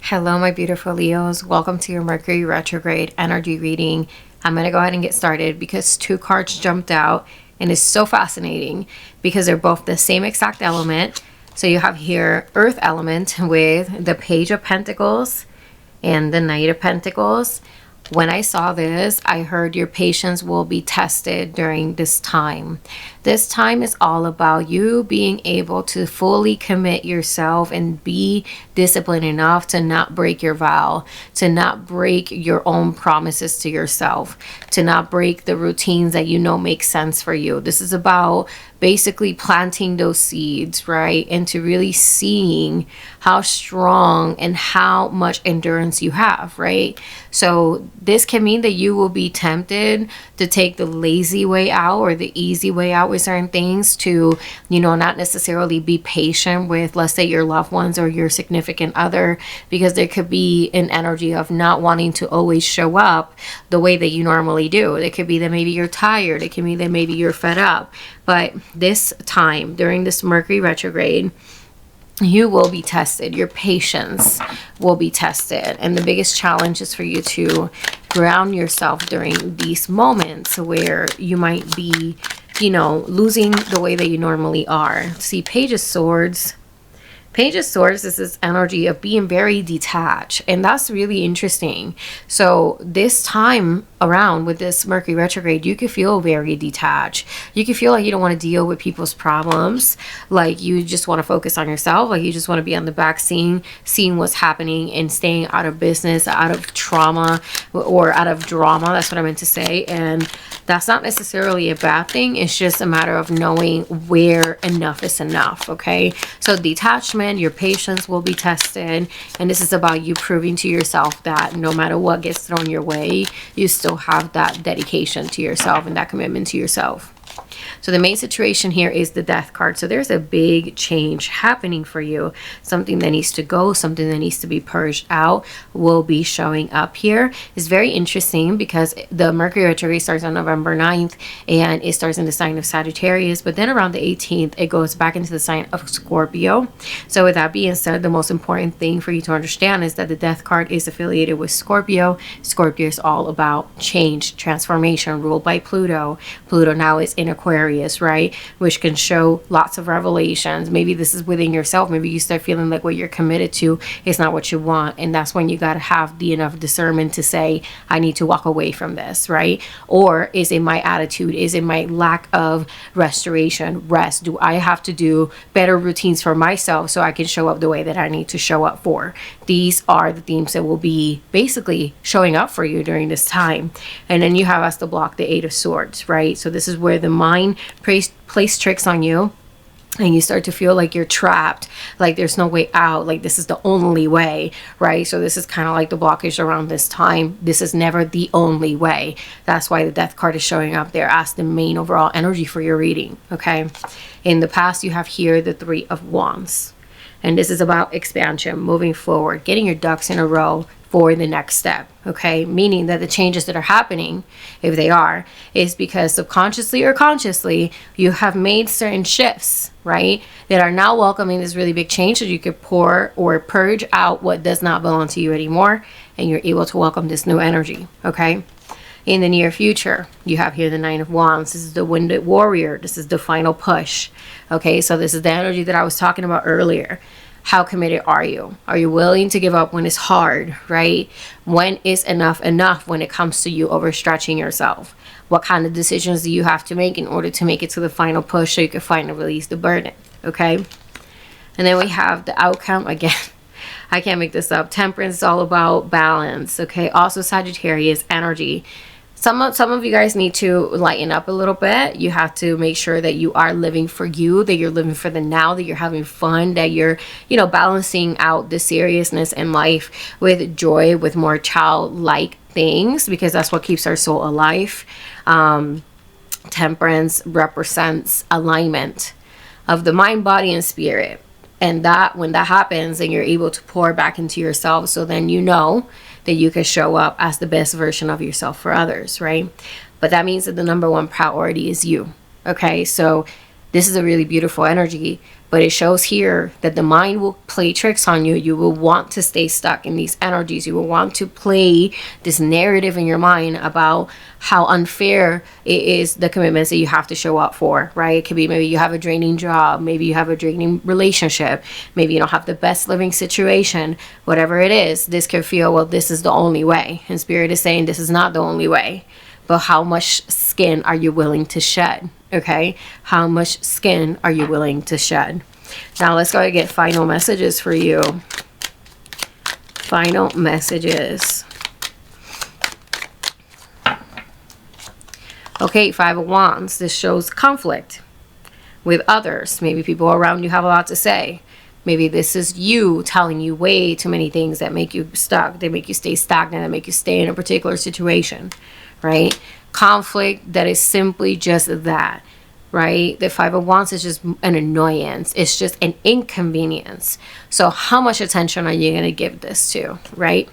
Hello, my beautiful Leos. Welcome to your Mercury Retrograde Energy Reading. I'm going to go ahead and get started because two cards jumped out and it's so fascinating because they're both the same exact element. So you have here Earth element with the Page of Pentacles and the Knight of Pentacles. When I saw this, I heard your patience will be tested during this time. This time is all about you being able to fully commit yourself and be disciplined enough to not break your vow, to not break your own promises to yourself, to not break the routines that you know make sense for you. This is about basically planting those seeds, right? And to really seeing how strong and how much endurance you have, right? So this can mean that you will be tempted to take the lazy way out or the easy way out with certain things, to, you know, not necessarily be patient with, let's say, your loved ones or your significant other, because there could be an energy of not wanting to always show up the way that you normally do. It could be that maybe you're tired. It could be that maybe you're fed up. But this time, during this Mercury retrograde, you will be tested. Your patience will be tested. And the biggest challenge is for you to ground yourself during these moments where you might be, you know, losing the way that you normally are. See, Page of Swords. Page of Swords is this energy of being very detached, and that's really interesting. So this time around with this Mercury retrograde, you could feel very detached. You could feel like you don't want to deal with people's problems, like you just want to focus on yourself, like you just want to be on the back seeing what's happening and staying out of business, out of trauma, or out of drama. That's what I meant to say. And that's not necessarily a bad thing. It's just a matter of knowing where enough is enough. Okay, so detachment, your patience will be tested, and this is about you proving to yourself that no matter what gets thrown your way, you still have that dedication to yourself and that commitment to yourself. So the main situation here is the Death card. So there's a big change happening for you. Something that needs to go, something that needs to be purged out will be showing up here. It's very interesting because the Mercury retrograde starts on November 9th and it starts in the sign of Sagittarius. But then around the 18th, it goes back into the sign of Scorpio. So with that being said, the most important thing for you to understand is that the Death card is affiliated with Scorpio. Scorpio is all about change, transformation, ruled by Pluto. Pluto now is in Aquarius, right? Which can show lots of revelations. Maybe this is within yourself. Maybe you start feeling like what you're committed to is not what you want. And that's when you got to have the enough discernment to say, I need to walk away from this, right? Or is it my attitude? Is it my lack of restoration, rest? Do I have to do better routines for myself so I can show up the way that I need to show up for? These are the themes that will be basically showing up for you during this time. And then you have as the block the Eight of Swords, right? So this is where the mind plays tricks on you and you start to feel like you're trapped, like there's no way out, like this is the only way, right? So this is kind of like the blockage around this time. This is never the only way. That's why the Death card is showing up there as the main overall energy for your reading, okay? In the past, you have here the Three of Wands. And this is about expansion, moving forward, getting your ducks in a row for the next step, okay? Meaning that the changes that are happening, if they are, is because subconsciously or consciously, you have made certain shifts, right? That are now welcoming this really big change so you could pour or purge out what does not belong to you anymore, and you're able to welcome this new energy, okay? In the near future, you have here the Nine of Wands. This is the Winded Warrior. This is the final push. Okay, so this is the energy that I was talking about earlier. How committed are you? Are you willing to give up when it's hard, right? When is enough enough when it comes to you overstretching yourself? What kind of decisions do you have to make in order to make it to the final push so you can finally release the burden, okay? And then we have the outcome again. I can't make this up. Temperance is all about balance, okay? Also Sagittarius energy. Some of you guys need to lighten up a little bit. You have to make sure that you are living for you, that you're living for the now, that you're having fun, that you're, you know, balancing out the seriousness in life with joy, with more childlike things, because that's what keeps our soul alive. Temperance represents alignment of the mind, body, and spirit. And that when that happens, then you're able to pour back into yourself. So then you know that you can show up as the best version of yourself for others, right? But that means that the number one priority is you, okay? So this is a really beautiful energy, But it shows here that the mind will play tricks on you. You will want to stay stuck in these energies. You will want to play this narrative in your mind about how unfair it is, the commitments that you have to show up for, right? It could be maybe you have a draining job, maybe you have a draining relationship, maybe you don't have the best living situation, whatever it is. This could feel, well, this is the only way. And Spirit is saying this is not the only way. But how much skin are you willing to shed? Okay, how much skin are you willing to shed? Now let's go and get final messages for you. Final messages. Okay, Five of Wands. This shows conflict with others. Maybe people around you have a lot to say. Maybe this is you telling you way too many things that make you stuck. They make you stay stagnant. That make you stay in a particular situation, right? Conflict that is simply just that, right? The Five of Wands is just an annoyance. It's just an inconvenience. So how much attention are you going to give this to, right?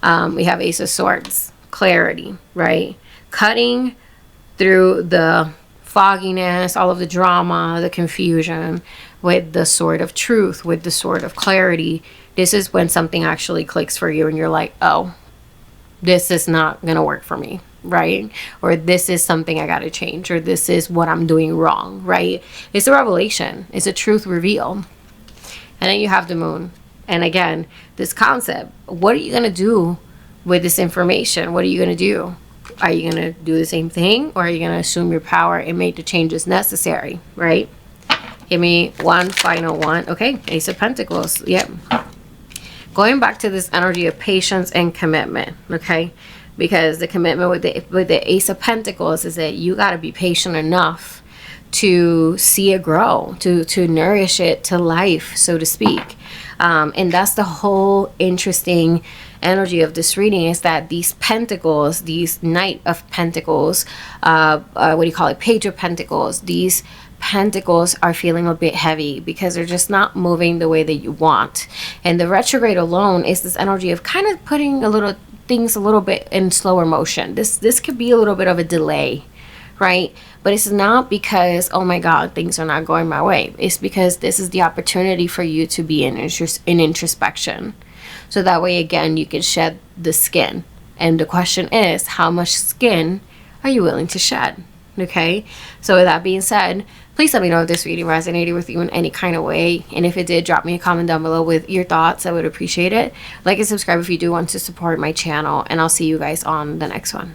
We have Ace of Swords, clarity, right? Cutting through the fogginess, all of the drama, the confusion, with the sword of truth, with the sword of clarity. This is when something actually clicks for you and you're like, oh, this is not going to work for me, right? Or this is something I got to change, or this is what I'm doing wrong, right? It's a revelation. It's a truth reveal. And then you have the moon. And again, this concept, what are you going to do with this information? What are you going to do? Are you going to do the same thing, or are you going to assume your power and make the changes necessary, right? Give me one final one. Okay, Ace of Pentacles. Yep. Going back to this energy of patience and commitment, okay? Because the commitment with the Ace of Pentacles is that you got to be patient enough to see it grow, to nourish it to life, so to speak. And that's the whole interesting energy of this reading, is that these pentacles, these Knight of Pentacles, what do you call it, Page of Pentacles, these pentacles are feeling a bit heavy because they're just not moving the way that you want. And the retrograde alone is this energy of kind of putting things a little bit in slower motion. This could be a little bit of a delay, right? But it's not because, oh my God, things are not going my way. It's because this is the opportunity for you to be in introspection. So that way, again, you can shed the skin. And the question is, how much skin are you willing to shed? Okay, so with that being said, please let me know if this reading resonated with you in any kind of way. And if it did, drop me a comment down below with your thoughts. I would appreciate it. Like and subscribe if you do want to support my channel. And I'll see you guys on the next one.